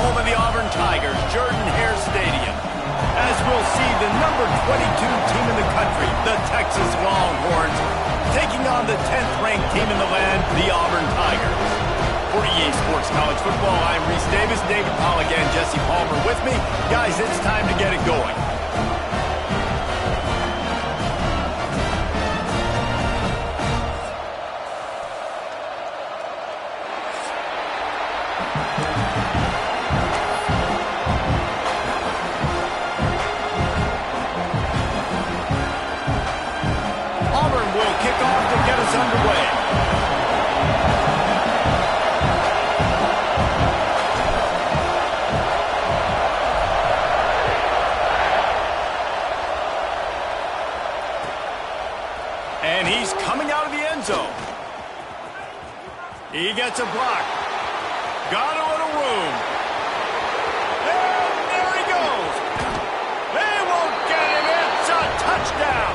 home of the Auburn Tigers, Jordan-Hare Stadium, as we'll see the number 22 team in the country, the Texas Longhorns, taking on the 10th-ranked team in the land, the Auburn Tigers. For EA Sports College Football, I'm Reese Davis, David Pollack, and Jesse Palmer with me. Guys, it's time to get it going. And he's coming out of the end zone. He gets a block. Got a little room. And there he goes. They won't get him. It's a touchdown.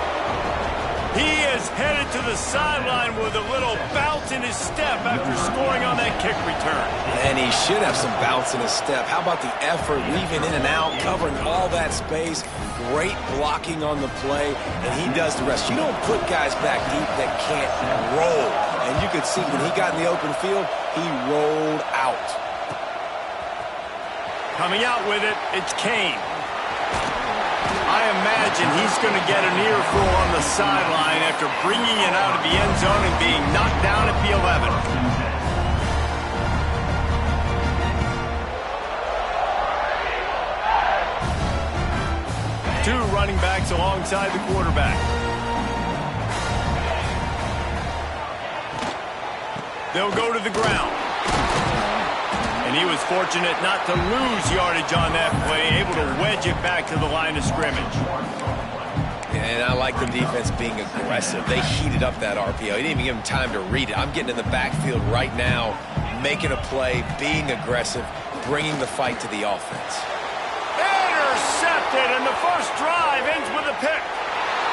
He is headed to the sideline with a little bounce in his step after scoring on that kick return. And he should have some bounce in his step. How about the effort, weaving in and out, covering all that space. Great blocking on the play, and he does the rest. You don't put guys back deep that can't roll. And you could see when he got in the open field, he rolled out. Coming out with it, it's Kane. I imagine he's going to get an earful on the sideline after bringing it out of the end zone and being knocked down at the 11. Two running backs alongside the quarterback. They'll go to the ground. And he was fortunate not to lose yardage on that play, able to wedge it back to the line of scrimmage. And I like the defense being aggressive. They heated up that RPO. He didn't even give him time to read it. I'm getting in the backfield right now, making a play, being aggressive, bringing the fight to the offense. Intercepted, and the first drive ends with a pick.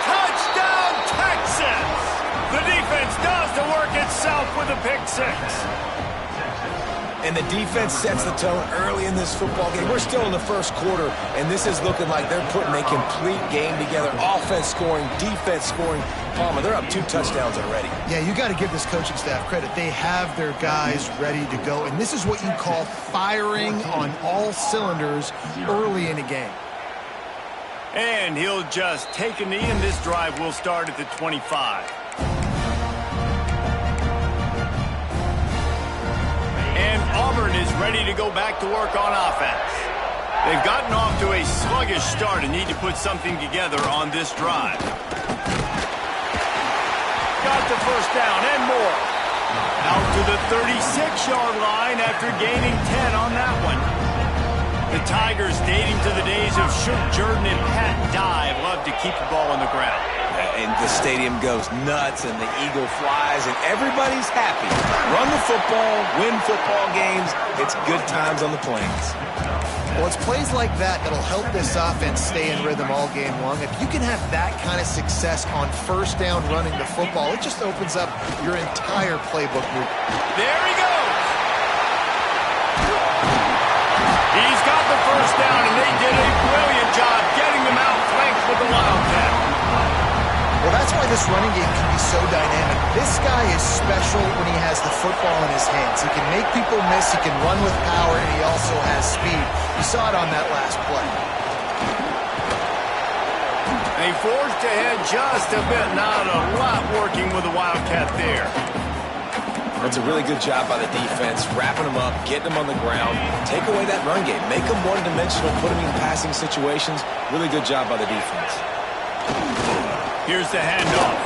Touchdown, Texas! The defense does the work itself with a pick six. And the defense sets the tone early in this football game. We're still in the first quarter, and this is looking like they're putting a complete game together. Offense scoring, defense scoring. Palmer, they're up 2 touchdowns already. Yeah, you got to give this coaching staff credit. They have their guys ready to go, and this is what you call firing on all cylinders early in a game. And he'll just take a knee, and this drive will start at the 25. And Auburn is ready to go back to work on offense. They've gotten off to a sluggish start and need to put something together on this drive. Got the first down and more. Out to the 36-yard line after gaining 10 on that one. The Tigers, dating to the days of Shook Jordan and Pat Dye, love to keep the ball on the ground. And the stadium goes nuts, and the eagle flies, and everybody's happy. Run the football, win football games. It's good times on the Plains. Well, it's plays like that that'll help this offense stay in rhythm all game long. If you can have that kind of success on first down running the football, it just opens up your entire playbook. There he goes. He's got the first down, and they did a brilliant job getting them out flanked with the Wildcat. Well, that's why this running game can be so dynamic. This guy is special when he has the football in his hands. He can make people miss, he can run with power, and he also has speed. You saw it on that last play. They forged ahead just a bit. Not a lot working with the Wildcat there. That's a really good job by the defense, wrapping them up, getting them on the ground, take away that run game, make them one-dimensional, put them in passing situations. Really good job by the defense. Here's the handoff.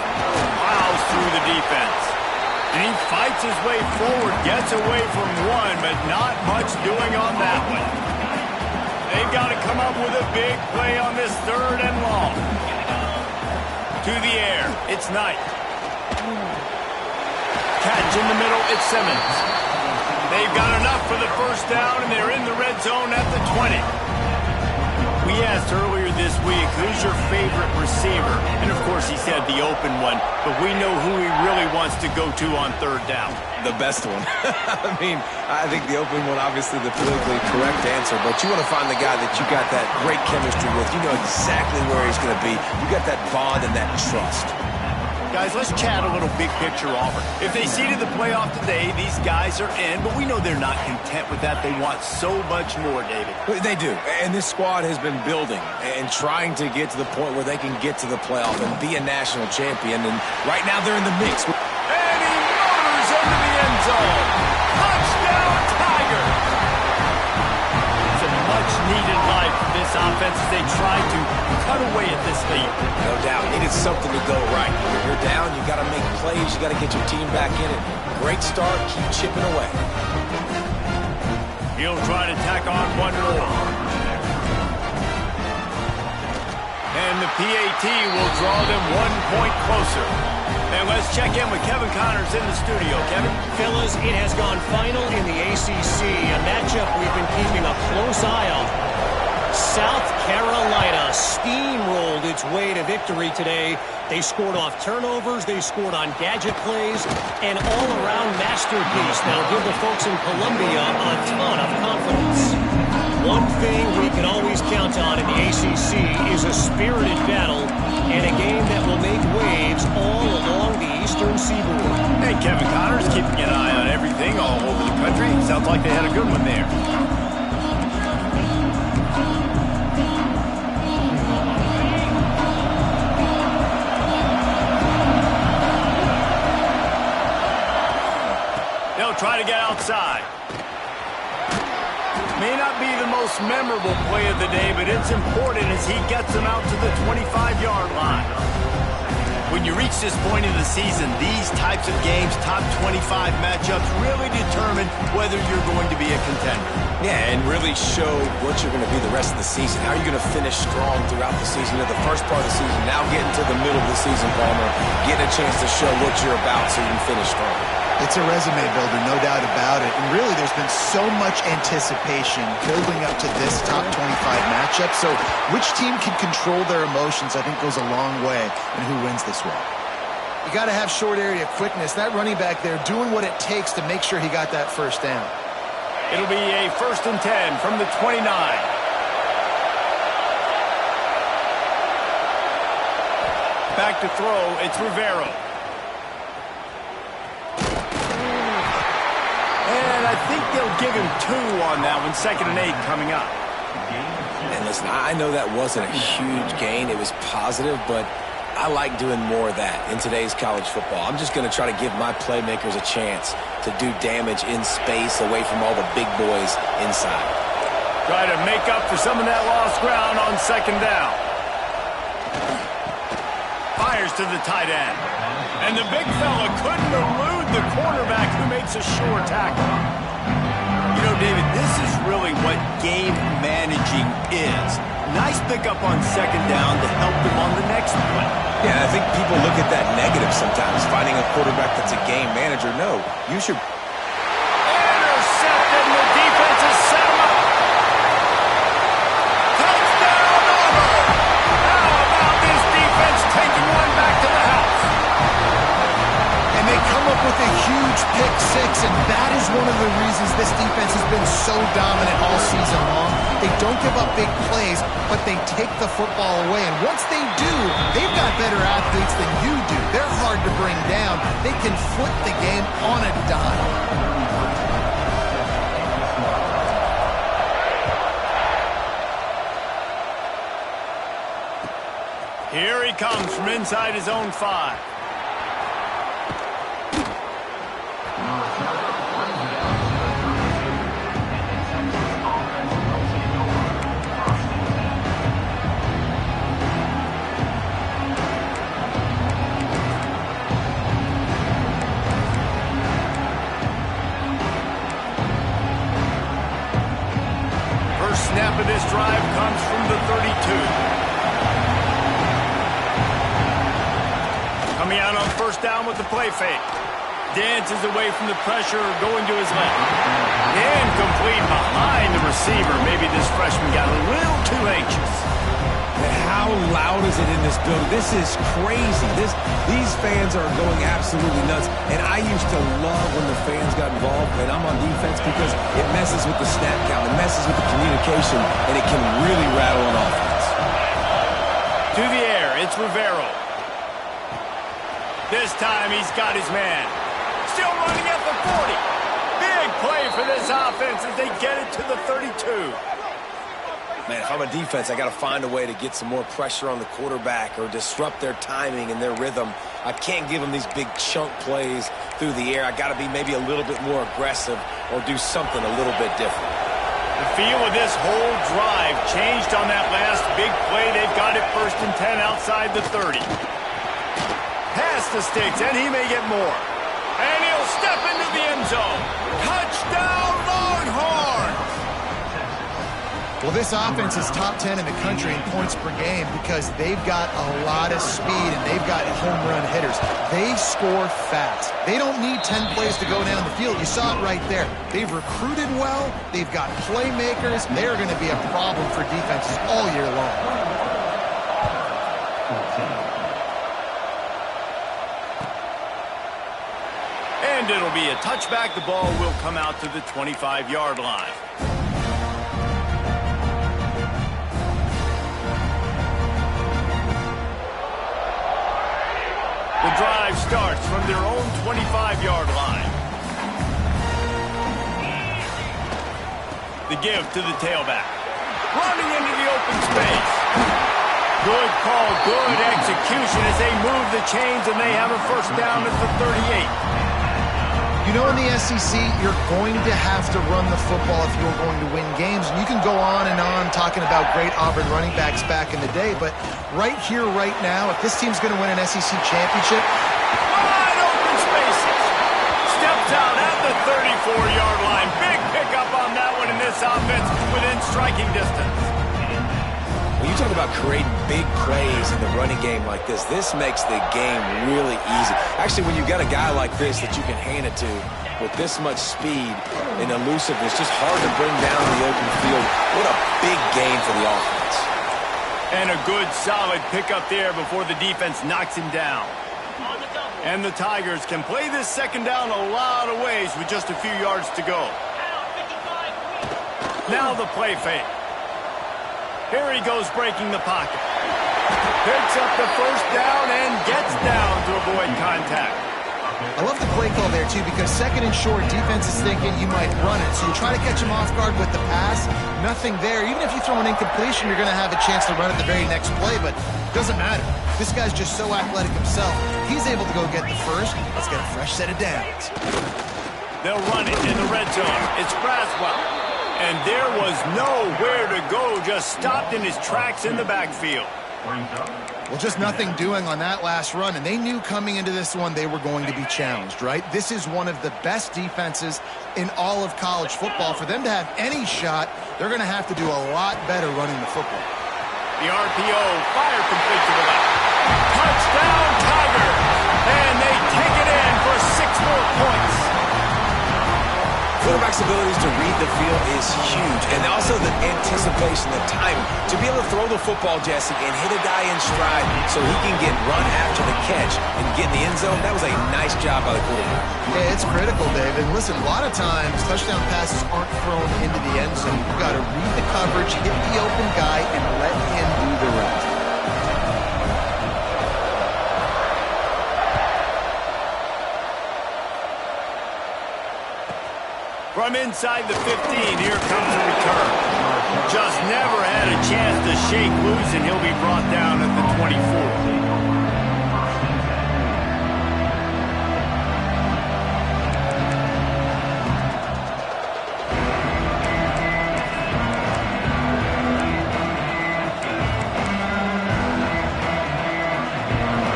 Plows through the defense. And he fights his way forward, gets away from one, but not much doing on that one. They've got to come up with a big play on this 3rd and long. To the air, it's Knight. Catch in the middle, it's Simmons. They've got enough for the first down, and they're in the red zone at the 20. We asked earlier this week, who's your favorite receiver? And, of course, he said the open one, but we know who he really wants to go to on third down. The best one. I mean, I think the open one, obviously the politically correct answer, but you want to find the guy that you got that great chemistry with. You know exactly where he's going to be. You got that bond and that trust. Guys, let's chat a little big picture offer. If they seeded the playoff today, these guys are in, but we know they're not content with that. They want so much more, David. They do, and this squad has been building and trying to get to the point where they can get to the playoff and be a national champion, and right now they're in the mix. And he motors into the end zone. Touchdown, Tiger! It's a much-needed life for this offense as they try to cut away at this lead. No doubt. Needed something to go right. When you're down, you got to make plays. You got to get your team back in it. Great start. Keep chipping away. He'll try to tack on one more. And the PAT will draw them 1 point closer. And let's check in with Kevin Connors in the studio. Kevin? Fellas, it has gone final in the ACC, a matchup we've been keeping a close eye on. South Carolina steamrolled its way to victory today. They scored off turnovers, they scored on gadget plays, an all-around masterpiece that'll give the folks in Columbia a ton of confidence. One thing we can always count on in the ACC is a spirited battle and a game that will make waves all along the Eastern Seaboard. Hey, Kevin Connors keeping an eye on everything all over the country. Sounds like they had a good one there. They'll try to get outside. May not be the most memorable play of the day, but it's important as he gets them out to the 25-yard line. When you reach this point in the season, these types of games, top 25 matchups, really determine whether you're going to be a contender. Yeah, and really show what you're going to be the rest of the season. How are you going to finish strong throughout the season? At the first part of the season, now getting to the middle of the season, Palmer, getting a chance to show what you're about so you can finish strong. It's a resume builder, no doubt about it. And really, there's been so much anticipation building up to this top 25 matchup. So which team can control their emotions, I think, goes a long way in who wins this one. You got to have short area quickness. That running back there doing what it takes to make sure he got that first down. It'll be a 1st and 10 from the 29. Back to throw, it's Rivero. And I think they'll give him 2 on that one. 2nd and 8 coming up. And listen, I know that wasn't a huge gain. It was positive, but I like doing more of that in today's college football. I'm just going to try to give my playmakers a chance to do damage in space away from all the big boys inside. Try to make up for some of that lost ground on 2nd down. Fires to the tight end. And the big fella couldn't elude the cornerback who makes a sure tackle. You know, David, this is really what game managing is. Nice pickup on 2nd down to help them on the next play. Yeah, I think people look at that negative sometimes, finding a quarterback that's a game manager. No, you should. Intercepted, and the defense has set him up. Touchdown, Auburn! How about this defense taking one back to the house? And they come up with a huge pick 6, and that is one of the reasons this defense has been so dominant all season long. They don't give up big plays, but they take the football away. And once they do, they've got better athletes than you do. They're hard to bring down. They can flip the game on a dime. Here he comes from inside his own 5. Snap of this drive comes from the 32. Coming out on 1st down with the play fake. dances away from the pressure, going to his left. Incomplete behind the receiver. Maybe this freshman got a little too anxious. How loud is it in this building? This is crazy. These fans are going absolutely nuts. And I used to love when the fans got involved, and I'm on defense because it messes with the snap count, it messes with the communication, and it can really rattle an offense. To the air, it's Rivero. This time he's got his man. Still running at the 40. Big play for this offense as they get it to the 32. Man, if I'm a defense, I got to find a way to get some more pressure on the quarterback or disrupt their timing and their rhythm. I can't give them these big chunk plays through the air. I got to be maybe a little bit more aggressive or do something a little bit different. The feel of this whole drive changed on that last big play. They've got it 1st and 10 outside the 30. Past the sticks, and he may get more. And he'll step into the end zone. Touchdown, Longhorns! Well, this offense is top 10 in the country in points per game because they've got a lot of speed and they've got home run hitters. They score fast. They don't need 10 plays to go down the field. You saw it right there. They've recruited well. They've got playmakers. They're going to be a problem for defenses all year long. And it'll be a touchback. The ball will come out to the 25-yard line. The drive starts from their own 25-yard line. The give to the tailback. Running into the open space. Good call, good execution as they move the chains and they have a 1st down at the 38. You know, in the SEC, you're going to have to run the football if you're going to win games. And you can go on and on talking about great Auburn running backs back in the day, but right here, right now, if this team's going to win an SEC championship... Wide open spaces. Steps out at the 34-yard line. Big pickup on that one in this offense within striking distance. When you talk about creating big plays in the running game like this makes the game really easy. Actually, when you've got a guy like this that you can hand it to with this much speed and elusiveness, just hard to bring down in the open field. What a big game for the offense. And a good, solid pickup there before the defense knocks him down. And the Tigers can play this 2nd down a lot of ways with just a few yards to go. Now the play fake. Here he goes breaking the pocket. Picks up the 1st down and gets down to avoid contact. I love the play call there, too, because 2nd and short, defense is thinking you might run it. So you try to catch him off guard with the pass. Nothing there. Even if you throw an incompletion, you're going to have a chance to run it the very next play, but it doesn't matter. This guy's just so athletic himself. He's able to go get the 1st. Let's get a fresh set of downs. They'll run it in the red zone. It's Braswell. And there was nowhere to go, just stopped in his tracks in the backfield. Well, just nothing doing on that last run, and they knew coming into this one they were going to be challenged, right? This is one of the best defenses in all of college football. For them to have any shot, they're going to have to do a lot better running the football. The RPO, fire complete to the left. Touchdown, Tigers! And they take it in for 6 more points. Quarterback's abilities to read the field is huge, and also the anticipation, the timing. To be able to throw the football, Jesse, and hit a guy in stride so he can get run after the catch and get in the end zone, that was a nice job by the quarterback. Yeah, it's critical, Dave. And listen, a lot of times touchdown passes aren't thrown into the end zone. You've got to read the coverage, hit the open guy, and let him do the rest. From inside the 15, here comes a return. Just never had a chance to shake loose, and he'll be brought down at the 24.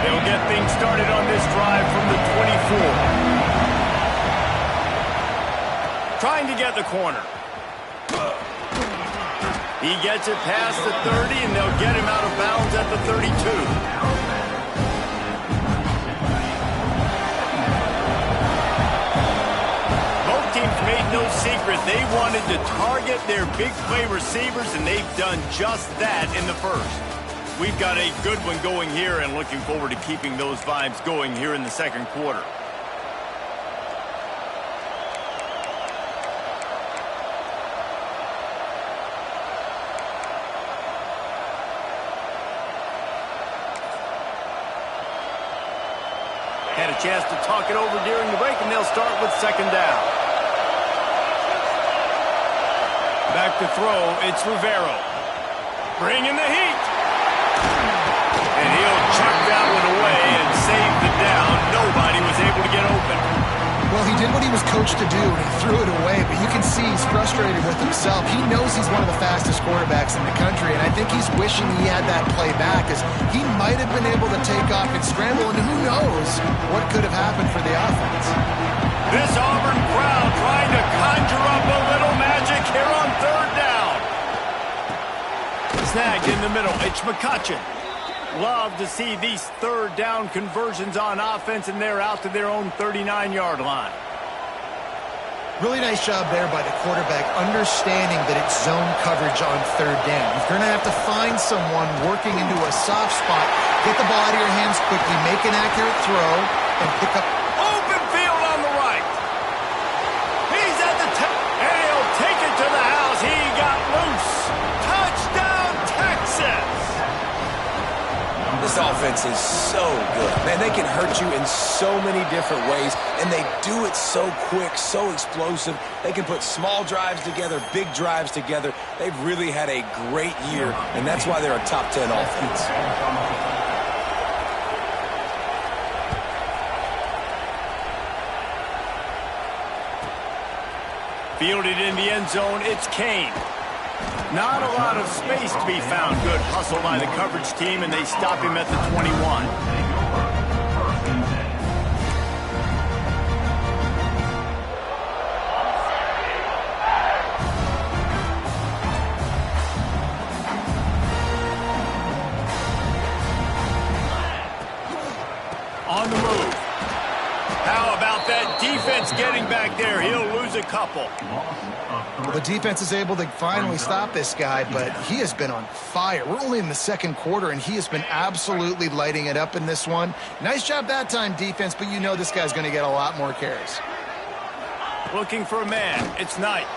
They'll get things started on this drive from the 24. Trying to get the corner. He gets it past the 30, and they'll get him out of bounds at the 32. made no secret. They wanted to target their big play receivers, and they've done just that in the first. We've got a good one going here and looking forward to keeping those vibes going here in the second quarter. Had a chance to talk it over during the break, and they'll start with second down. Back to throw, it's Rivero. Bringing the heat. And he'll chuck that one away and save the down. Nobody was able to get open. Well, he did what he was coached to do, and he threw it away, but you can see he's frustrated with himself. He knows he's one of the fastest quarterbacks in the country, and I think he's wishing he had that play back, as he might have been able to take off and scramble, and who knows what could have happened for the offense. This Auburn crowd trying to conjure up a little magic here on third down. Snagged in the middle, it's McCutcheon. Love to see these third down conversions on offense, and they're out to their own 39-yard line. Really nice job there by the quarterback, understanding that it's zone coverage on third down. You're going to have to find someone working into a soft spot, get the ball out of your hands quickly, make an accurate throw, and pick up. Open field on the right. He's at the top, and he'll take it to the house. He got loose. Touchdown, Texas. This offense is so good. Man, they can hurt you in so many different ways, and they do it so quick, so explosive. They can put small drives together, big drives together. They've really had a great year, and that's why they're a top 10 offense. Fielded in the end zone, it's Kane. Not a lot of space to be found. Good hustle by the coverage team, and they stop him at the 21. On the move. How about that defense getting back there? He'll lose a couple. Well, the defense is able to finally stop this guy, but he has been on fire. We're only in the second quarter, and he has been absolutely lighting it up in this one. Nice job that time, defense, but you know this guy's going to get a lot more carries. Looking for a man. It's Knight.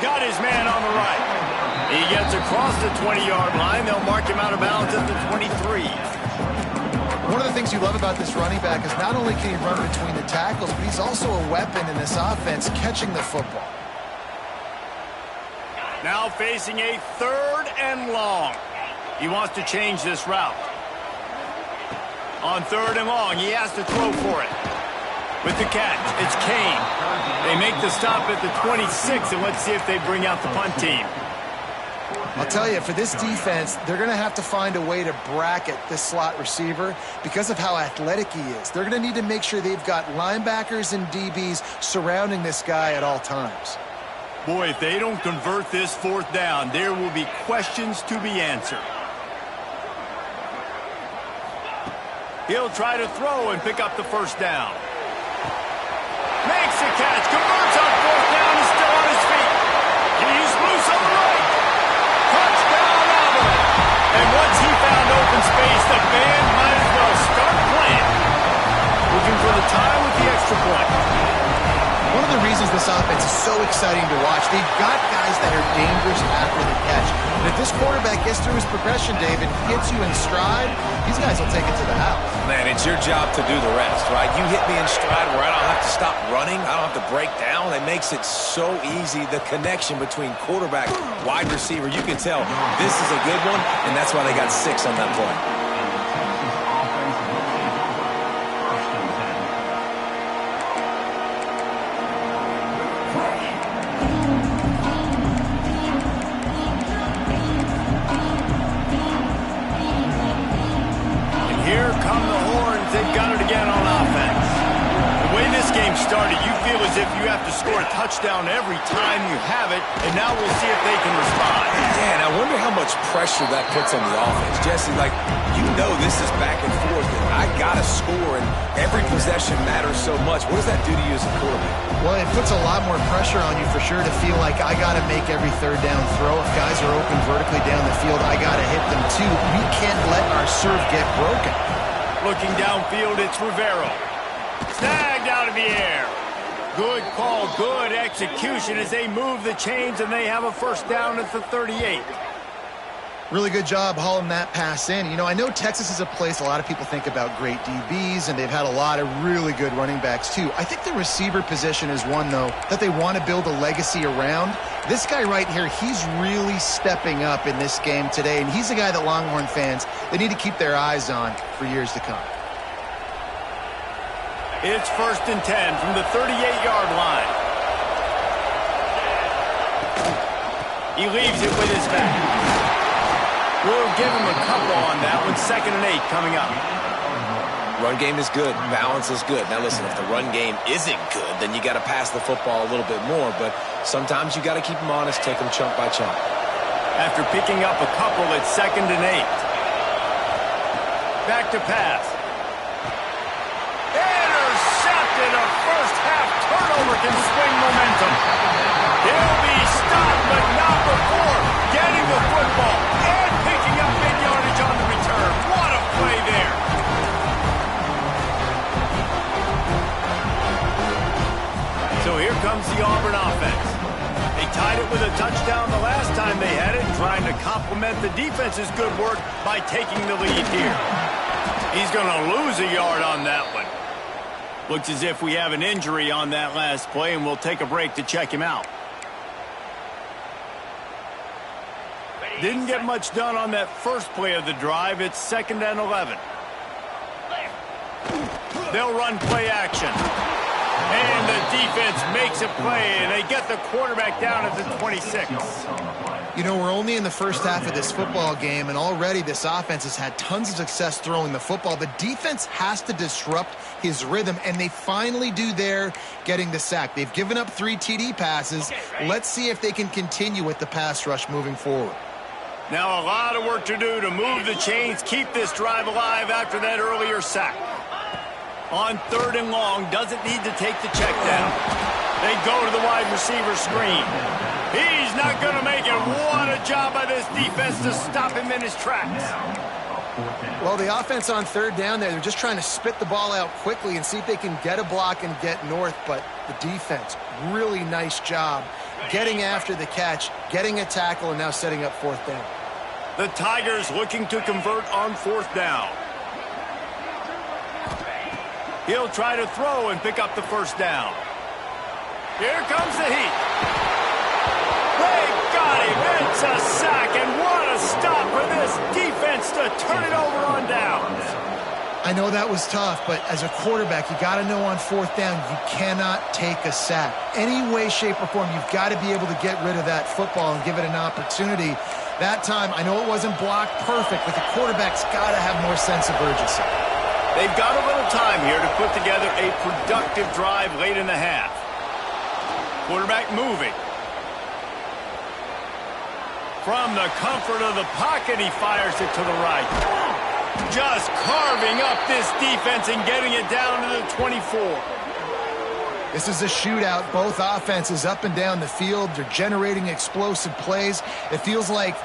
Got his man on the right. He gets across the 20-yard line. They'll mark him out of bounds at the 23. One of the things you love about this running back is not only can he run between the tackles, but he's also a weapon in this offense catching the football. Now facing a third and long. He wants to change this route. On third and long, he has to throw for it. With the catch, it's Kane. They make the stop at the 26, and let's see if they bring out the punt team. I'll tell you, for this defense, they're going to have to find a way to bracket this slot receiver because of how athletic he is. They're going to need to make sure they've got linebackers and DBs surrounding this guy at all times. Boy, if they don't convert this fourth down, there will be questions to be answered. He'll try to throw and pick up the first down. Makes the catch, converts on fourth down, is still on his feet. He's loose on the right. Touchdown, Auburn. And once he found open space, the band might as well start playing. Looking for the tie with the extra point. One of the reasons this offense is so exciting to watch, they've got guys that are dangerous after the catch. And if this quarterback gets through his progression, David, gets you in stride, these guys will take it to the house. Man, it's your job to do the rest, right? You hit me in stride where I don't have to stop running. I don't have to break down. It makes it so easy. The connection between quarterback, wide receiver, you can tell this is a good one, and that's why they got 6 on that play. They've got it again on offense. The way this game started, you feel as if you have to score a touchdown every time you have it, and now we'll see if they can respond. Yeah, and I wonder how much pressure that puts on the offense. Jesse, like, you know this is back and forth, and I got to score, and every possession matters so much. What does that do to you as a quarterback? Well, it puts a lot more pressure on you for sure to feel like I got to make every third down throw. If guys are open vertically down the field, I got to hit them too. We can't let our serve get broken. Looking downfield, it's Rivero. Snagged out of the air. Good call, good execution as they move the chains, and they have a first down at the 38. Really good job hauling that pass in. You know, I know Texas is a place a lot of people think about great DBs, and they've had a lot of really good running backs too. I think the receiver position is one, though, that they want to build a legacy around. This guy right here, he's really stepping up in this game today, and he's a guy that Longhorn fans, they need to keep their eyes on for years to come. It's 1st and 10 from the 38-yard line. He leaves it with his back. We'll give him a couple on that one. 2nd and 8 coming up. Run game is good. Balance is good. Now, listen, if the run game isn't good, then you got to pass the football a little bit more. But sometimes you got to keep them honest, take them chunk by chunk. After picking up a couple, it's 2nd and 8. Back to pass. Intercepted. A first-half turnover can swing momentum. He'll be stopped, but not before getting the football and picking up mid-yardage on the return. What a play there. So here comes the Auburn offense. They tied it with a touchdown the last time they had it, trying to complement the defense's good work by taking the lead here. He's going to lose a yard on that one. Looks as if we have an injury on that last play, and we'll take a break to check him out. Didn't get much done on that first play of the drive. It's 2nd and 11. They'll run play action. And the defense makes a play, and they get the quarterback down at the 26. You know, we're only in the first half of this football game, and already this offense has had tons of success throwing the football. The defense has to disrupt his rhythm, and they finally do there, getting the sack. They've given up 3 TD passes. Let's see if they can continue with the pass rush moving forward. Now a lot of work to do to move the chains, keep this drive alive after that earlier sack. On 3rd and long, doesn't need to take the check down. They go to the wide receiver screen. He's not going to make it. What a job by this defense to stop him in his tracks. Well, the offense on 3rd down there, they're just trying to spit the ball out quickly and see if they can get a block and get north. But the defense, really nice job getting after the catch, getting a tackle, and now setting up 4th down. The Tigers looking to convert on 4th down. He'll try to throw and pick up the first down. Here comes the heat. They got him. It's a sack, and what a stop for this defense to turn it over on downs. I know that was tough, but as a quarterback, you got to know on 4th down, you cannot take a sack. Any way, shape, or form, you've got to be able to get rid of that football and give it an opportunity. That time, I know it wasn't blocked perfect, but the quarterback's got to have more sense of urgency. They've got a little time here to put together a productive drive late in the half. Quarterback moving. From the comfort of the pocket, he fires it to the right. Just carving up this defense and getting it down to the 24. This is a shootout. Both offenses up and down the field. They're generating explosive plays. It feels like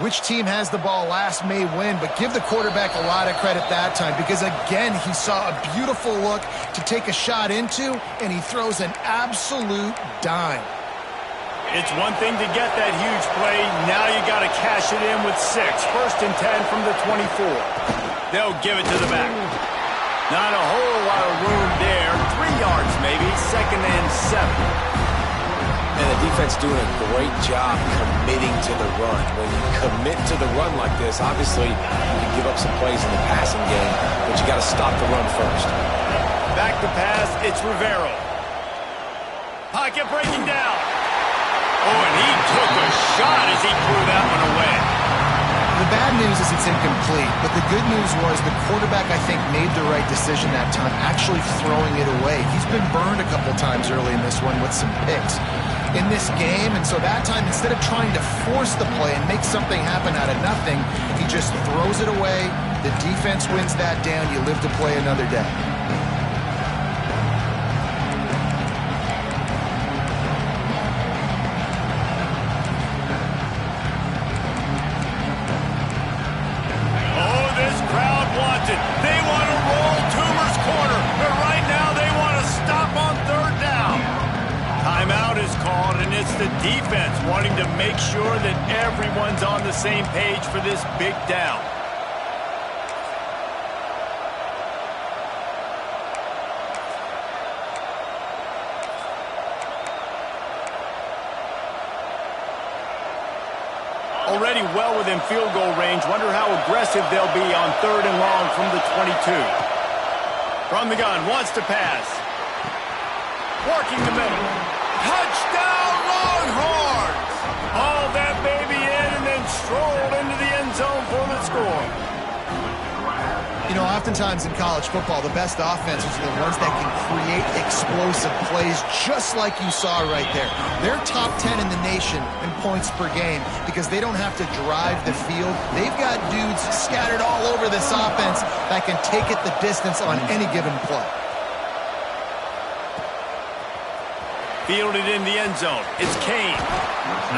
which team has the ball last may win, but give the quarterback a lot of credit that time because, again, he saw a beautiful look to take a shot into, and he throws an absolute dime. It's one thing to get that huge play. Now you got to cash it in with 6. 1st and 10 from the 24. They'll give it to the back. Not a whole lot of room there. 3 yards maybe. 2nd and 7. And the defense doing a great job committing to the run. When you commit to the run like this, obviously you can give up some plays in the passing game, but you got to stop the run first. Back to pass, it's Rivero. Pocket breaking down. Oh, and he took a shot as he threw that one away. The bad news is it's incomplete, but the good news was the quarterback, I think, made the right decision that time, actually throwing it away. He's been burned a couple times early in this one with some picks in this game, and so that time, instead of trying to force the play and make something happen out of nothing, he just throws it away. The defense wins that down. You live to play another day. Oh, this crowd wants it. They want to roll Toomer's corner, but right now they want to stop on third down. Timeout is called, and it's the defense wanting to make sure that everyone's on the same page for this big down. Already well within field goal range. Wonder how aggressive they'll be on third and long from the 22. From the gun, wants to pass. Working the middle. Touchdown, Longhorns! Hauled that baby in and then strolled into the end zone for the score. You know, oftentimes in college football, the best offenses are the ones that can create explosive plays just like you saw right there. They're top 10 in the nation in points per game because they don't have to drive the field. They've got dudes scattered all over this offense that can take it the distance on any given play. Fielded in the end zone. It's Kane.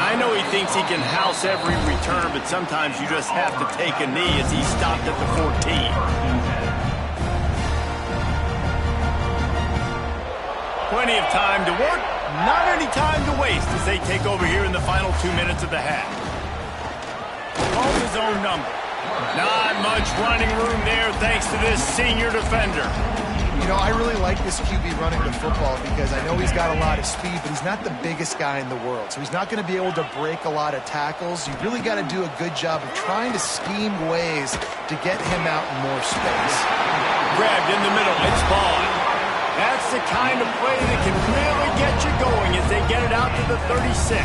I know he thinks he can house every return, but sometimes you just have to take a knee as he stopped at the 14. Plenty of time to work, not any time to waste as they take over here in the final 2 minutes of the half. Called his own number. Not much running room there thanks to this senior defender. You know, I really like this QB running the football because I know he's got a lot of speed, but he's not the biggest guy in the world. So he's not going to be able to break a lot of tackles. You really got to do a good job of trying to scheme ways to get him out in more space. Grabbed in the middle. It's Vaughn. That's the kind of play that can really get you going as they get it out to the 36.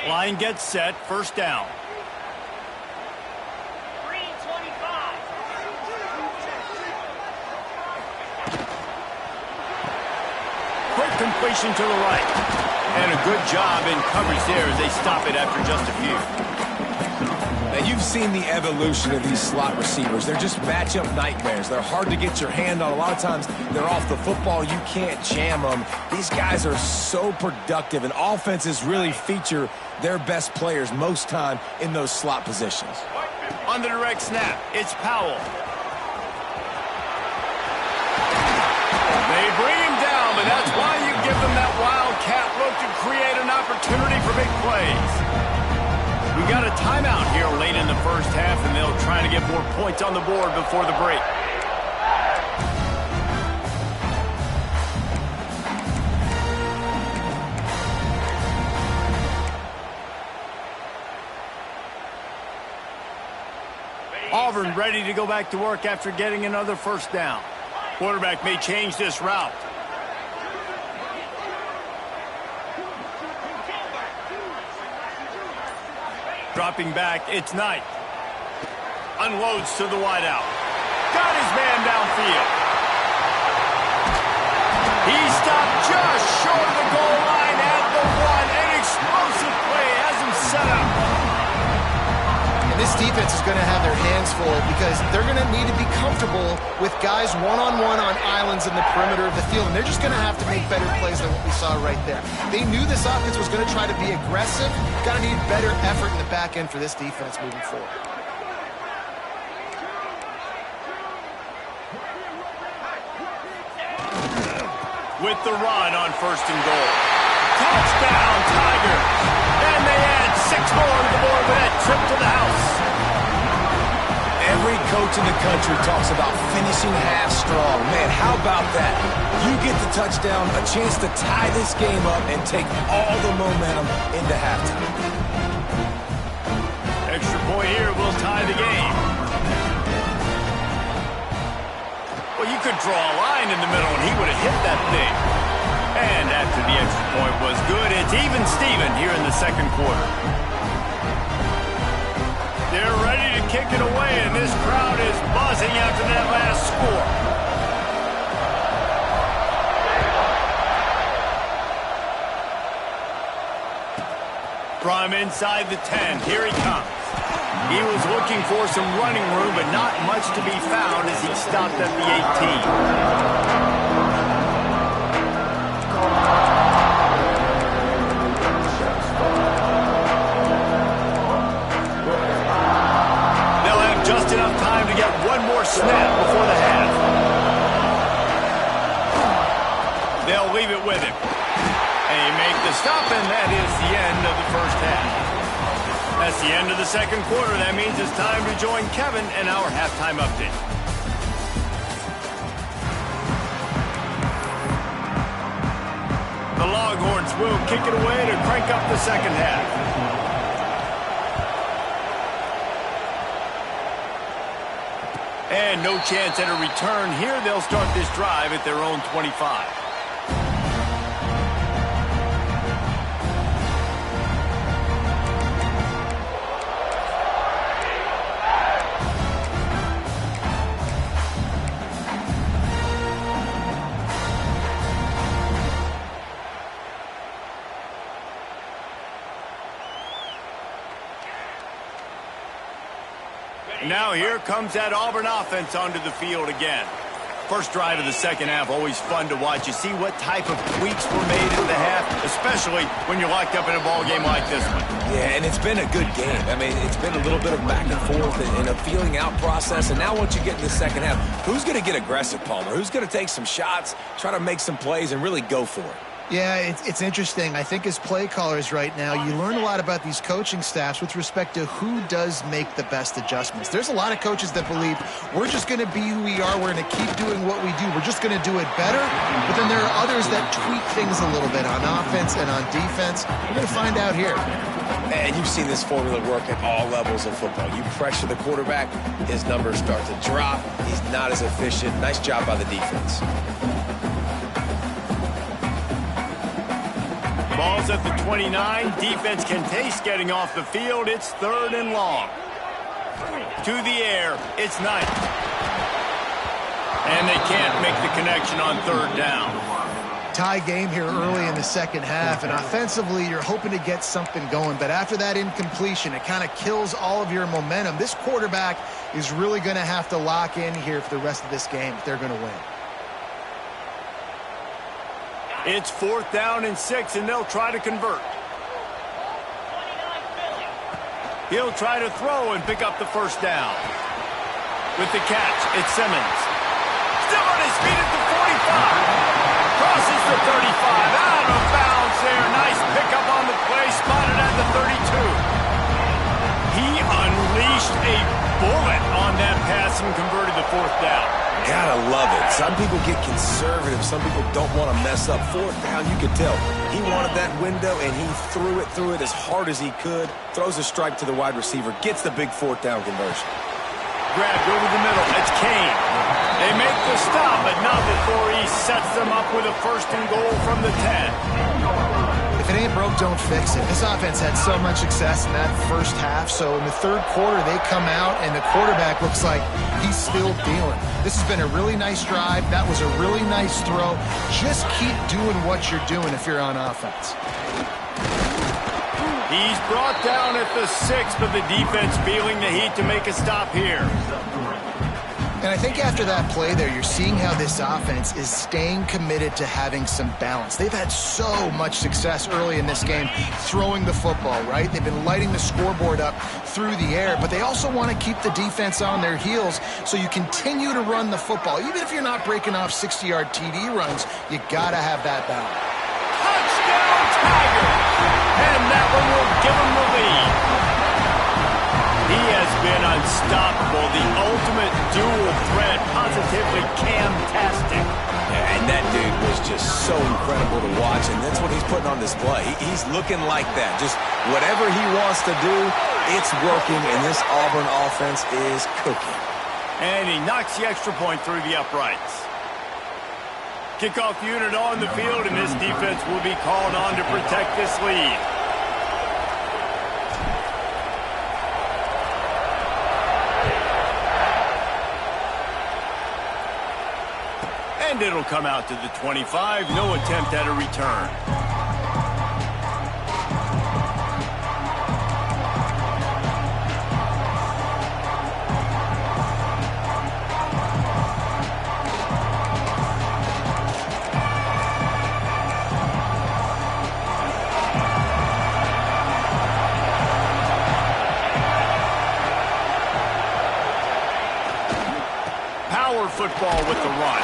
Line gets set, first down. Quick completion to the right. And a good job in coverage there as they stop it after just a few. Now, you've seen the evolution of these slot receivers. They're just matchup nightmares. They're hard to get your hand on. A lot of times, they're off the football. You can't jam them. These guys are so productive, and offenses really feature their best players most time in those slot positions. On the direct snap, it's Powell. They bring him down, but that's why you give them that wildcat look to create an opportunity for big plays. We got a timeout here late in the first half, and they'll try to get more points on the board before the break. Auburn ready to go back to work after getting another first down. Quarterback may change this route. Dropping back, it's Knight. Unloads to the wideout. Got his man downfield. He stopped just short of the goal line at the 1. An explosive play has him set up. This defense is going to have their hands full because they're going to need to be comfortable with guys one-on-one on islands in the perimeter of the field, and they're just going to have to make better plays than what we saw right there. They knew this offense was going to try to be aggressive. Got to need better effort in the back end for this defense moving forward. With the run on first and goal. Touchdown, Tigers! And they add 6 more to the board with that trip to the house. Every coach in the country talks about finishing half strong. Man, how about that? You get the touchdown, a chance to tie this game up and take all the momentum into halftime. Extra point here will tie the game. draw a line in the middle, and he would have hit that thing. And after the extra point was good, it's even Steven here in the second quarter. They're ready to kick it away, and this crowd is buzzing after that last score. From inside the 10, here he comes. He was looking for some running room, but not much to be found as he stopped at the 18. They'll have just enough time to get one more snap before the half. They'll leave it with him. And he make the stop, and that is the end of the first half. That's the end of the second quarter. That means it's time to join Kevin in our halftime update. The Longhorns will kick it away to crank up the second half. And no chance at a return here. They'll start this drive at their own 25. Now here comes that Auburn offense onto the field again. First drive of the second half, always fun to watch. You see what type of tweaks were made in the half, especially when you're locked up in a ball game like this one. Yeah, and it's been a good game. I mean, it's been a little bit of back and forth and a feeling out process. And now once you get in the second half, who's going to get aggressive, Palmer? Who's going to take some shots, try to make some plays, and really go for it? Yeah, it's interesting. I think as play callers right now, you learn a lot about these coaching staffs with respect to who does make the best adjustments. There's a lot of coaches that believe we're just going to be who we are. We're going to keep doing what we do. We're just going to do it better. But then there are others that tweak things a little bit on offense and on defense. We're going to find out here. And you've seen this formula work at all levels of football. You pressure the quarterback, his numbers start to drop. He's not as efficient. Nice job by the defense. Ball's at the 29. Defense can taste getting off the field. It's third and long. To the air. It's Knight. And they can't make the connection on third down. Tie game here early in the second half, and offensively you're hoping to get something going, but after that incompletion it kind of kills all of your momentum. This quarterback is really going to have to lock in here for the rest of this game if they're going to win. It's 4th down and 6, and they'll try to convert. He'll try to throw and pick up the first down. With the catch, it's Simmons. Still on his feet at the 45. Crosses the 35. Out of bounds there. Nice pickup on the play. Spotted at the 32. He unleashed a bullet on that pass and converted the 4th down. Gotta love it. Some people get conservative. Some people don't want to mess up. 4th down, you could tell. He wanted that window, and he threw it as hard as he could. Throws a strike to the wide receiver. Gets the big 4th down conversion. Grabbed over the middle. It's Kane. They make the stop, but not before he sets them up with a 1st and goal from the 10. If it ain't broke, don't fix it. This offense had so much success in that first half, so in the third quarter they come out and the quarterback looks like he's still dealing. This has been a really nice drive. That was a really nice throw. Just keep doing what you're doing if you're on offense. He's brought down at the 6, but the defense feeling the heat to make a stop here. And I think after that play there, you're seeing how this offense is staying committed to having some balance. They've had so much success early in this game throwing the football, right? They've been lighting the scoreboard up through the air, but they also want to keep the defense on their heels so you continue to run the football. Even if you're not breaking off 60-yard TD runs, you got to have that balance. Touchdown, Tigers! And that one will give them the lead. He has been unstoppable, the ultimate dual threat, positively Cam-tastic. Yeah, and that dude was just so incredible to watch, and that's what he's putting on display. He's looking like that. Just whatever he wants to do, it's working, and this Auburn offense is cooking. And he knocks the extra point through the uprights. Kickoff unit on the field, and this defense will be called on to protect this lead. And it'll come out to the 25. No attempt at a return. Power football with the run.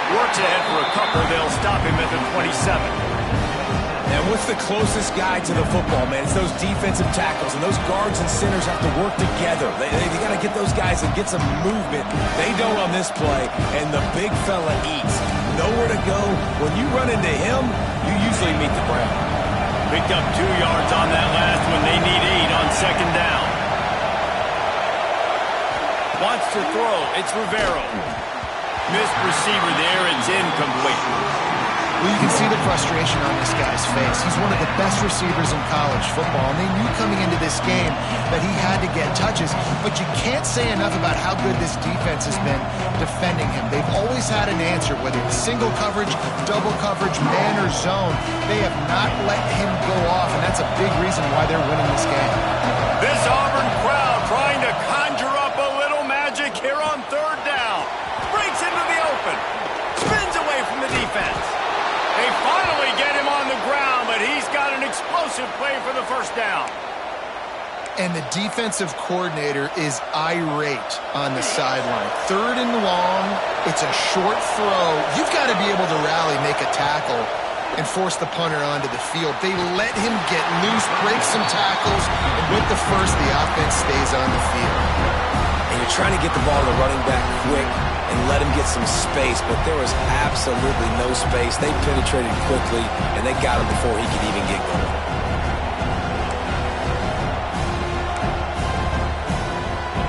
Works ahead for a couple. They'll stop him at the 27. And what's the closest guy to the football, man? It's those defensive tackles, and those guards and centers have to work together. They got to get those guys and get some movement. They don't on this play, and the big fella eats. Nowhere to go. When you run into him, you usually meet the ground. Picked up 2 yards on that last one. They need 8 on second down. Wants to throw. It's Rivero. Missed receiver there. It's incomplete. Well, you can see the frustration on this guy's face. He's one of the best receivers in college football, and they knew coming into this game that he had to get touches. But you can't say enough about how good this defense has been defending him. They've always had an answer, whether it's single coverage, double coverage, man, or zone. They have not let him go off, and that's a big reason why they're winning this game. This Auburn crowd trying to conjure up a little magic here on third down. Breaks into the open. Spins away from the defense. They finally get him on the ground, but he's got an explosive play for the first down. And the defensive coordinator is irate on the sideline. 3rd and long. It's a short throw. You've got to be able to rally, make a tackle, and force the punter onto the field. They let him get loose, break some tackles, and with the first, the offense stays on the field. And you're trying to get the ball to the running back quick and let him get some space, but there was absolutely no space. They penetrated quickly, and they got him before he could even get going.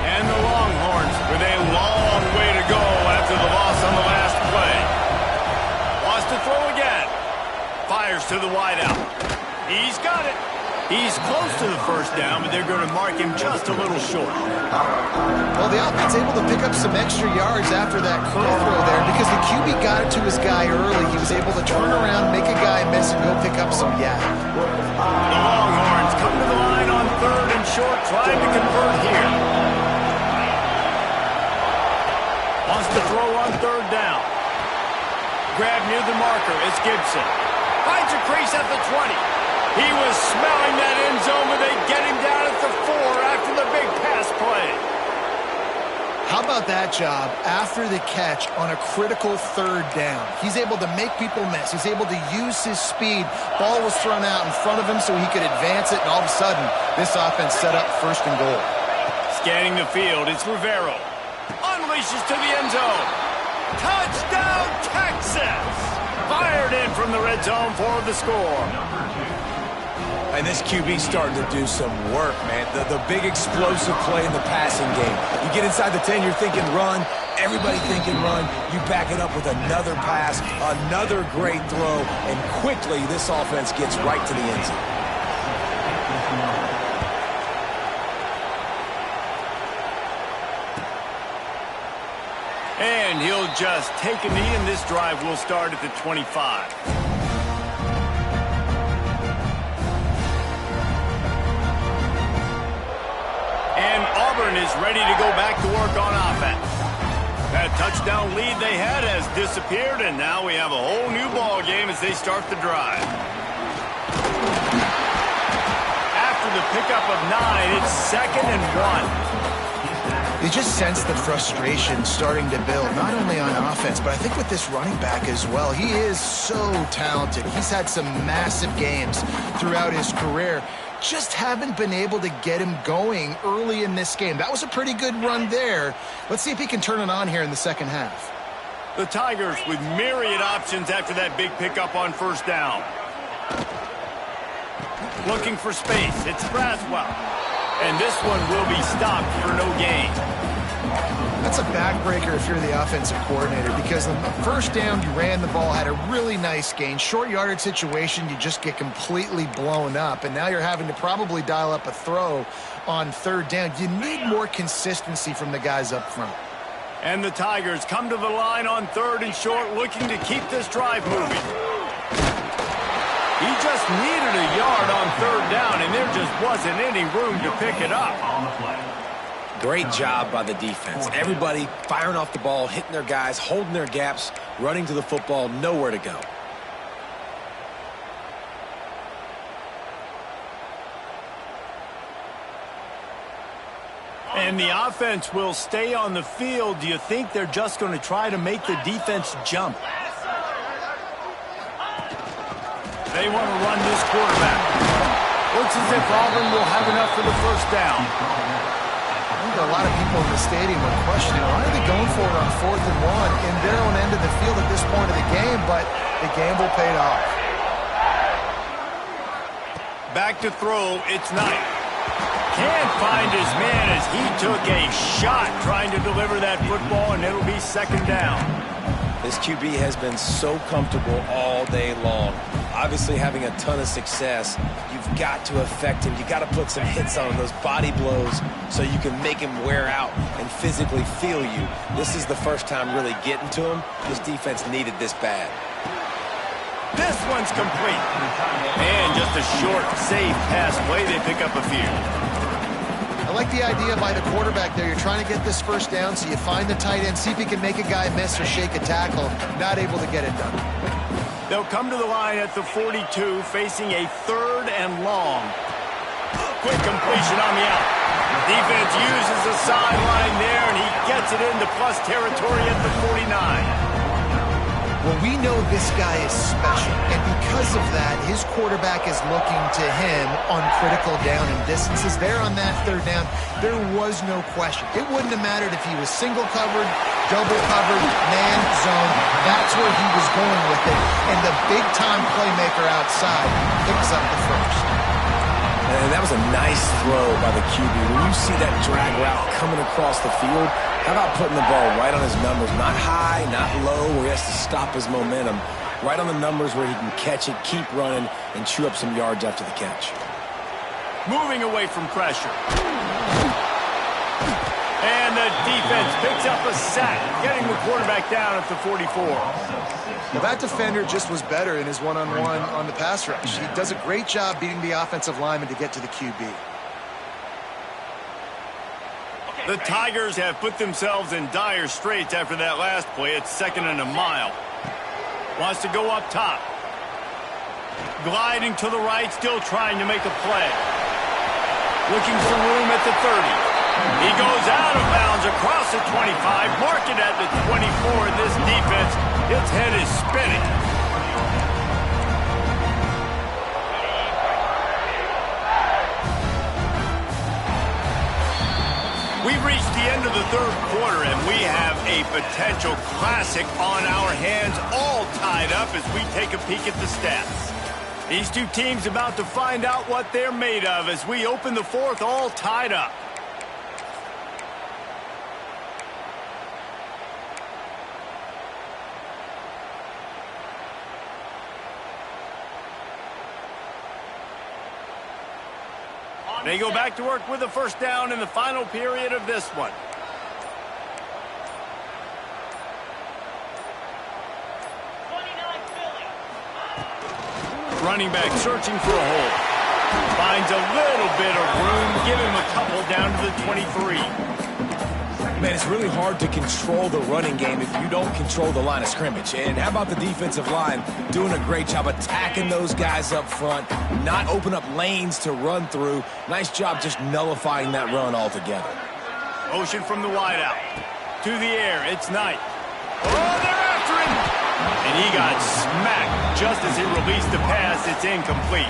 And the Longhorns with a long way to go after the loss on the last play. Wants to throw again. Fires to the wideout. He's got it. He's close to the first down, but they're going to mark him just a little short. Well, the offense able to pick up some extra yards after that curl throw there because the QB got it to his guy early. He was able to turn around, make a guy miss, and go pick up some yak. The Longhorns come to the line on 3rd and short, trying to convert here. Wants to throw on 3rd down. Grab near the marker. It's Gibson. Finds a crease at the 20. He was smelling that end zone, but they get him down at the 4 after the big pass play. How about that job after the catch on a critical 3rd down? He's able to make people miss. He's able to use his speed. Ball was thrown out in front of him so he could advance it, and all of a sudden, this offense set up 1st and goal. Scanning the field, it's Rivero. Unleashes to the end zone. Touchdown, Texas! Fired in from the red zone for the score. And this QB's starting to do some work, man. The big explosive play in the passing game. You get inside the 10, you're thinking run. Everybody thinking run. You back it up with another pass, another great throw, and quickly this offense gets right to the end zone. And he'll just take a knee, and this drive will start at the 25. And Auburn is ready to go back to work on offense. That touchdown lead they had has disappeared, and now we have a whole new ball game as they start the drive. After the pickup of 9, it's 2nd and 1. You just sense the frustration starting to build, not only on offense, but I think with this running back as well. He is so talented. He's had some massive games throughout his career. Just haven't been able to get him going early in this game. That was a pretty good run there. Let's see if he can turn it on here in the second half. The Tigers with myriad options after that big pickup on 1st down. Looking for space. It's Braswell. And this one will be stopped for no gain. That's a backbreaker if you're the offensive coordinator, because on the first down, you ran the ball, had a really nice gain. Short yardage situation, you just get completely blown up, and now you're having to probably dial up a throw on third down. You need more consistency from the guys up front. And the Tigers come to the line on third and short, looking to keep this drive moving. He just needed a yard on third down, and there just wasn't any room to pick it up. Great job by the defense. Everybody firing off the ball, hitting their guys, holding their gaps, running to the football, nowhere to go. And the offense will stay on the field. Do you think they're just going to try to make the defense jump? They want to run this quarterback. Looks as if Auburn will have enough for the first down. I think a lot of people in the stadium are questioning, why are they going for it on 4th and 1 in their own end of the field at this point of the game, but the gamble paid off. Back to throw, it's Knight. Can't find his man as he took a shot trying to deliver that football, and it'll be second down. This QB has been so comfortable all day long. Obviously having a ton of success. You've got to affect him. You've got to put some hits on him, those body blows, so you can make him wear out and physically feel you. This is the first time really getting to him. This defense needed this bad. This one's complete. And just a short, safe pass play. They pick up a few. I like the idea by the quarterback there. You're trying to get this first down, so you find the tight end, see if he can make a guy miss or shake a tackle. Not able to get it done. They'll come to the line at the 42, facing a 3rd and long. Quick completion on the out. Defense uses the sideline there, and he gets it into plus territory at the 49. Well, we know this guy is special, and because of that, his quarterback is looking to him on critical down and distances. There on that 3rd down, there was no question. It wouldn't have mattered if he was single covered, double covered, man, zone. That's where he was going with it, and the big-time playmaker outside picks up the first. And that was a nice throw by the QB. When you see that drag route coming across the field, how about putting the ball right on his numbers? Not high, not low, where he has to stop his momentum. Right on the numbers where he can catch it, keep running, and chew up some yards after the catch. Moving away from pressure. And the defense picks up a sack, getting the quarterback down at the 44. Well, that defender just was better in his one-on-one on the pass rush. He does a great job beating the offensive lineman to get to the QB. The Tigers have put themselves in dire straits after that last play. It's 2nd and a mile. Wants to go up top. Gliding to the right, still trying to make a play. Looking for room at the 30. He goes out of bounds across the 25, mark it at the 24, and this defense, its head is spinning. We've reached the end of the 3rd quarter, and we have a potential classic on our hands, all tied up as we take a peek at the stats. These two teams about to find out what they're made of as we open the 4th, all tied up. They go back to work with a first down in the final period of this one. Running back searching for a hole. Finds a little bit of room. Give him a couple down to the 23. Man, it's really hard to control the running game if you don't control the line of scrimmage. And how about the defensive line doing a great job attacking those guys up front, not open up lanes to run through. Nice job just nullifying that run altogether. Motion from the wideout. To the air, it's Knight. Oh, they're after him! And he got smacked just as he released the pass. It's incomplete.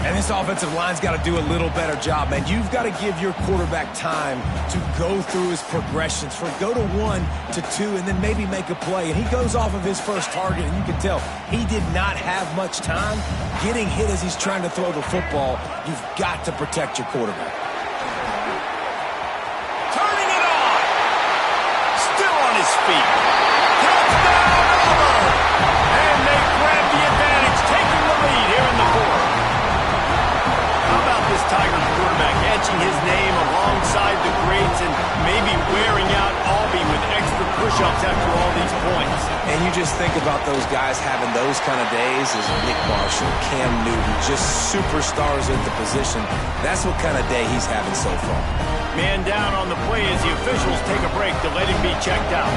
And this offensive line's got to do a little better job, man. You've got to give your quarterback time to go through his progressions. Go to 1 to 2 and then maybe make a play. And he goes off of his first target, and you can tell he did not have much time getting hit as he's trying to throw the football. You've got to protect your quarterback. his feet. Touchdown, Auburn! And they grab the advantage, taking the lead here in the fourth. How about this Tigers quarterback etching his name alongside the greats and maybe wearing out Albie with extra push-ups after all these points? And you just think about those guys having those kind of days as Nick Marshall, Cam Newton, just superstars at the position. That's what kind of day he's having so far. Man down on the play as the officials take a break to let him be checked out.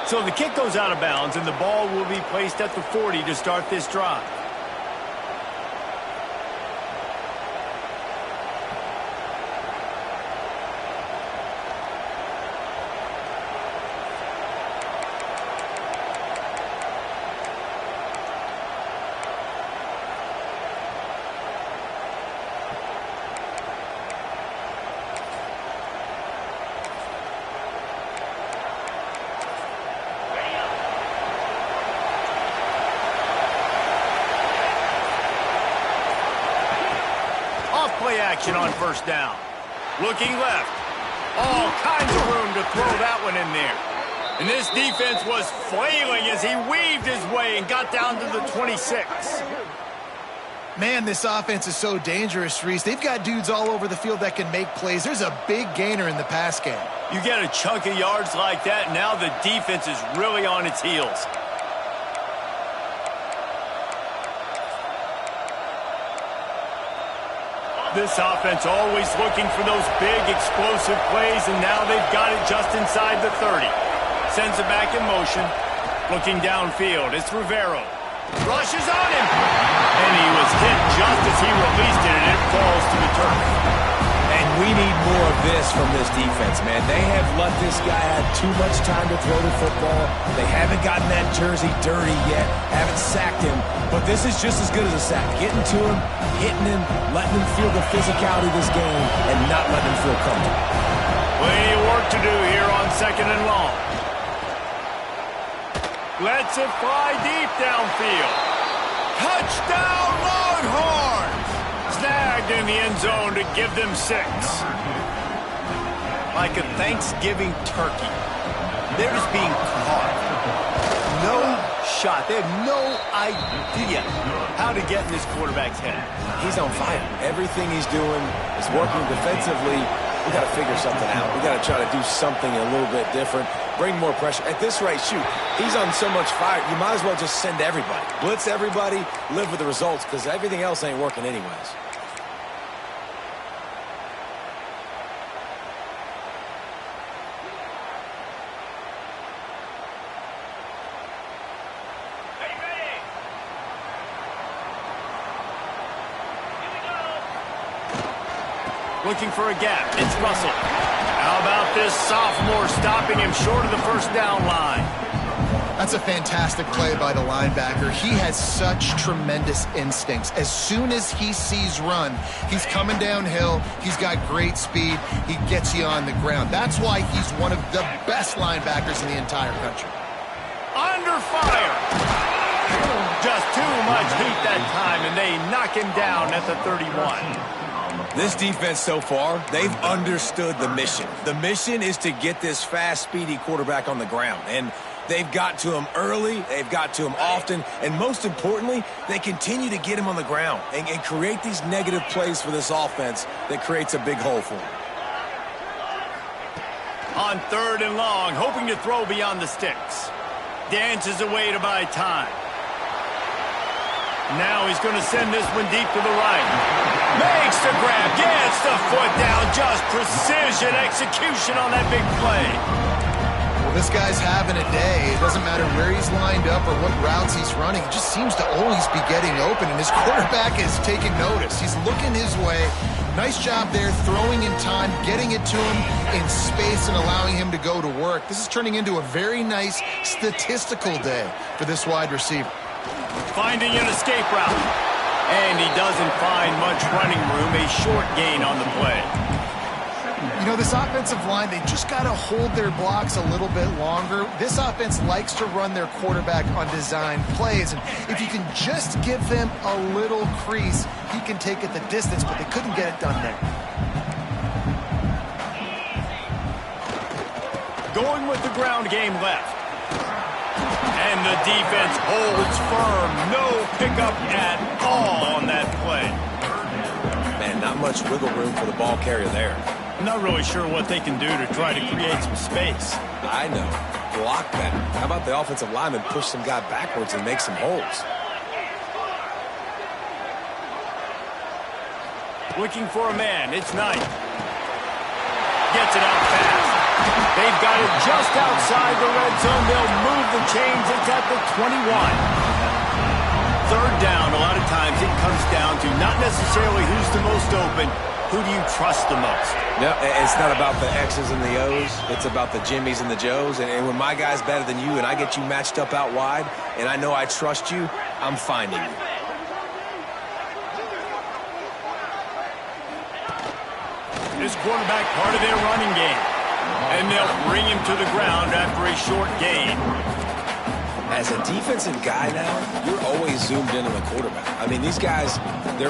So the kick goes out of bounds, and the ball will be placed at the 40 to start this drive. Play action on first down. Looking left. All kinds of room to throw that one in there. And this defense was flailing as he weaved his way and got down to the 26. Man, this offense is so dangerous, Reese. They've got dudes all over the field that can make plays. There's a big gainer in the pass game. You get a chunk of yards like that, now the defense is really on its heels. This offense always looking for those big, explosive plays, and now they've got it just inside the 30. Sends it back in motion. Looking downfield, it's Rivero. Rushes on him. And he was hit just as he released it, and it falls to the turf. And we need more of this from this defense, man. They have let this guy have too much time to throw the football. They haven't gotten that jersey dirty yet, haven't sacked him. But this is just as good as a sack. Getting to him, hitting him, letting him feel the physicality of this game, and not letting him feel comfortable. Plenty of work to do here on second and long. Lets it fly deep downfield. Touchdown, Longhorns! Snagged in the end zone to give them 6. Like a Thanksgiving turkey. They're just being caught. No shot. They have no idea how to get in this quarterback's head. He's on fire. Everything he's doing is working defensively. We got to figure something out. We got to try to do something a little bit different. Bring more pressure. At this rate, shoot, he's on so much fire, you might as well just send everybody. Blitz everybody, live with the results, because everything else ain't working anyways. Looking for a gap. It's Russell. How about this sophomore stopping him short of the first down line? That's a fantastic play by the linebacker. He has such tremendous instincts. As soon as he sees run, he's coming downhill. He's got great speed. He gets you on the ground. That's why he's one of the best linebackers in the entire country. Under fire. Just too much heat that time, and they knock him down at the 31. This defense so far, they've understood the mission. The mission is to get this fast, speedy quarterback on the ground. And they've got to him early, they've got to him often, and most importantly, they continue to get him on the ground and create these negative plays for this offense that creates a big hole for him. On third and long, hoping to throw beyond the sticks. Dances away to buy time. Now he's going to send this one deep to the right. Makes the grab, gets the foot down, just precision execution on that big play. Well, this guy's having a day. It doesn't matter where he's lined up or what routes he's running. He just seems to always be getting open, and his quarterback is taking notice. He's looking his way. Nice job there, throwing in time, getting it to him in space and allowing him to go to work. This is turning into a very nice statistical day for this wide receiver. Finding an escape route. And he doesn't find much running room, a short gain on the play. You You know, this offensive line, they just got to hold their blocks a little bit longer. This offense likes to run their quarterback on design plays, and if you can just give them a little crease, he can take it the distance, but they couldn't get it done there. Going with the ground game left. And the defense holds firm. No pickup at all on that play. Man, not much wiggle room for the ball carrier there. I'm not really sure what they can do to try to create some space. I know. Block better. How about the offensive lineman push some guy backwards and make some holes? Looking for a man. It's Knight. Gets it out fast. They've got it just outside the red zone. They'll move the chains. It's at the 21. Third down, a lot of times it comes down to not necessarily who's the most open, who do you trust the most? No, it's not about the X's and the O's. It's about the Jimmies and the Joes. And when my guy's better than you and I get you matched up out wide, and I know I trust you, I'm finding you. This quarterback part of their running game. And they'll bring him to the ground after a short gain. As a defensive guy now, you're always zoomed in on the quarterback. I mean, these guys,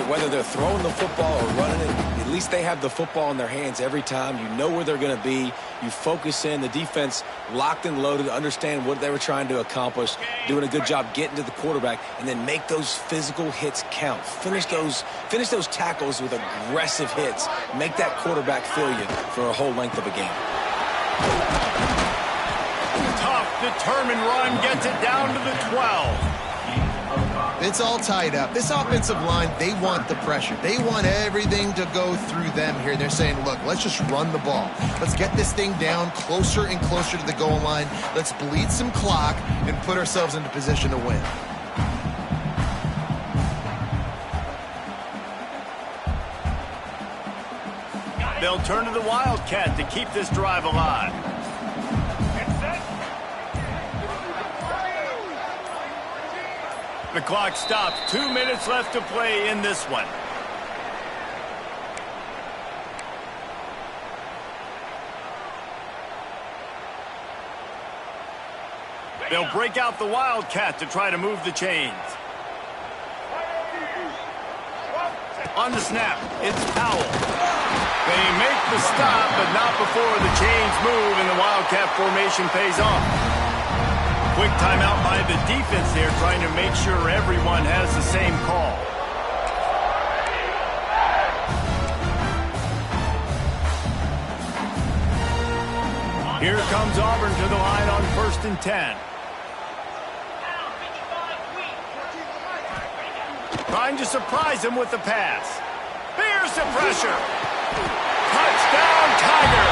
whether they're throwing the football or running it, at least they have the football in their hands every time. You know where they're going to be. You focus in. The defense locked and loaded, understand what they were trying to accomplish, doing a good job getting to the quarterback, and then make those physical hits count. Finish those tackles with aggressive hits. Make that quarterback feel you for a whole length of a game. Tough, determined run gets it down to the 12. It's all tied up. This offensive line, they want the pressure. They want everything to go through them here. They're saying, look, let's just run the ball. Let's get this thing down closer and closer to the goal line. Let's bleed some clock and put ourselves into position to win. They'll turn to the Wildcat to keep this drive alive. The clock stops. 2 minutes left to play in this one. They'll break out the Wildcat to try to move the chains. On the snap, it's Powell. They make the stop, but not before the chains move and the Wildcat formation pays off. Quick timeout by the defense there, trying to make sure everyone has the same call. Here comes Auburn to the line on 1st and 10. Trying to surprise him with the pass. There's the pressure. Touchdown, Tiger.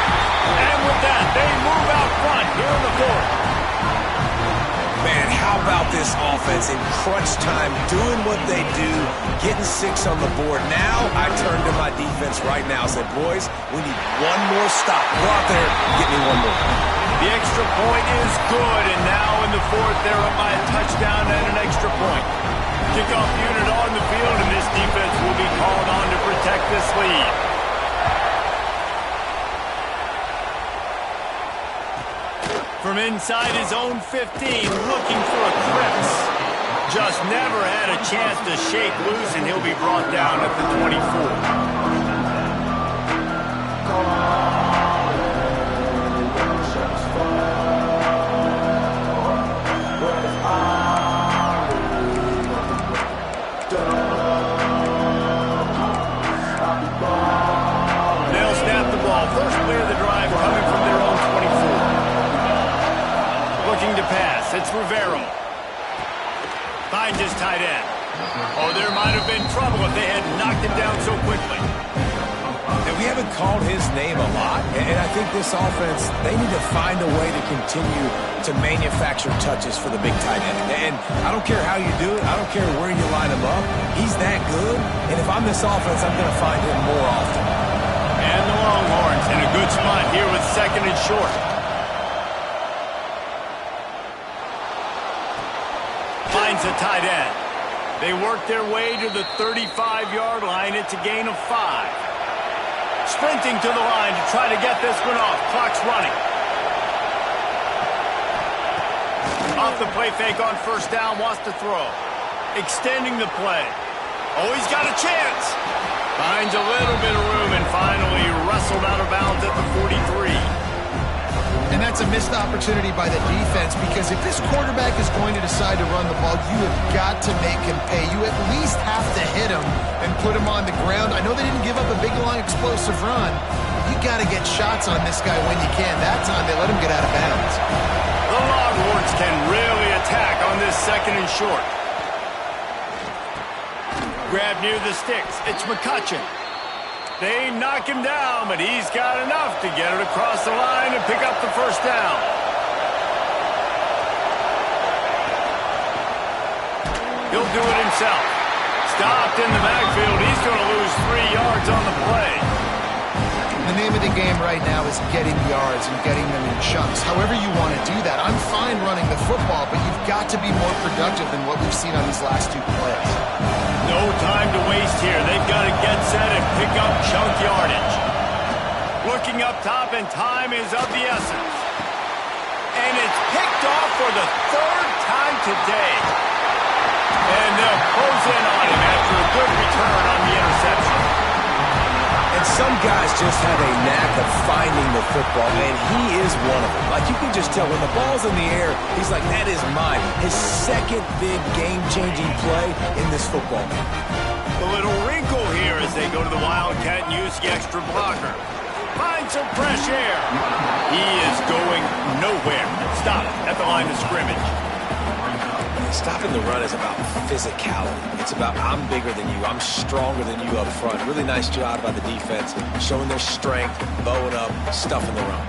And with that, they move out front here in the 4th. Man, how about this offense in crunch time, doing what they do, getting 6 on the board. Now I turn to my defense right now and say, boys, we need one more stop. Go out there and get me one more. The extra point is good, and now in the 4th, they're up by a touchdown and an extra point. Kickoff unit on the field, and this defense will be called on to protect this lead. From inside his own 15, looking for a crevice. Just never had a chance to shake loose, and he'll be brought down at the 24. They'll snap the ball. First play of the drive coming from their own 24. Looking to pass. It's Rivero. Finds his tight end. Oh, there might have been trouble if they had knocked him down so quickly. And we haven't called his name a lot, and I think this offense, they need to find a way to continue to manufacture touches for the big tight end. And I don't care how you do it. I don't care where you line him up. He's that good, and if I'm this offense, I'm going to find him more often. And the Longhorns in a good spot here with 2nd and short. Finds a tight end. They work their way to the 35-yard line. It's a gain of 5. Sprinting to the line to try to get this one off. Clock's running. Off the play fake on first down, wants to throw. Extending the play. Oh, he's got a chance. Finds a little bit of room and finally wrestled out of bounds at the 43. And that's a missed opportunity by the defense, because if this quarterback is going to decide to run the ball, you have got to make him pay. You at least have to hit him and put him on the ground. I know they didn't give up a big, long, explosive run. You got to get shots on this guy when you can. That time they let him get out of bounds. The Longhorns can really attack on this second and short. Grab near the sticks. It's McCutcheon. They knock him down, but he's got enough to get it across the line and pick up the first down. He'll do it himself. Stopped in the backfield. He's going to lose 3 yards on the play. The name of the game right now is getting yards and getting them in chunks. However you want to do that. I'm fine running the football, but you've got to be more productive than what we've seen on these last 2 plays. No time to waste here. They've got to get set and pick up chunk yardage. Looking up top, and time is of the essence. And it's picked off for the 3rd time today. And they'll close in on him after a good return on the interception. And some guys just have a knack of finding the football, and he is one of them. Like, you can just tell when the ball's in the air, he's like, that is mine. His second big game-changing play in this football game. The little wrinkle here as they go to the Wildcat and use the extra blocker. Find some fresh air. He is going nowhere. Stop at the line of scrimmage. Stopping the run is about physicality. It's about I'm bigger than you. I'm stronger than you up front. Really nice job by the defense, showing their strength, bowing up, stuffing the run.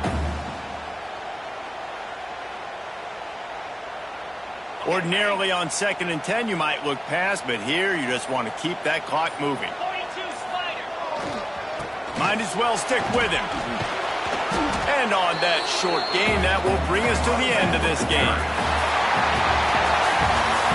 Ordinarily on 2nd and 10, you might look past, but here you just want to keep that clock moving. Might as well stick with him. And on that short gain, that will bring us to the end of this game.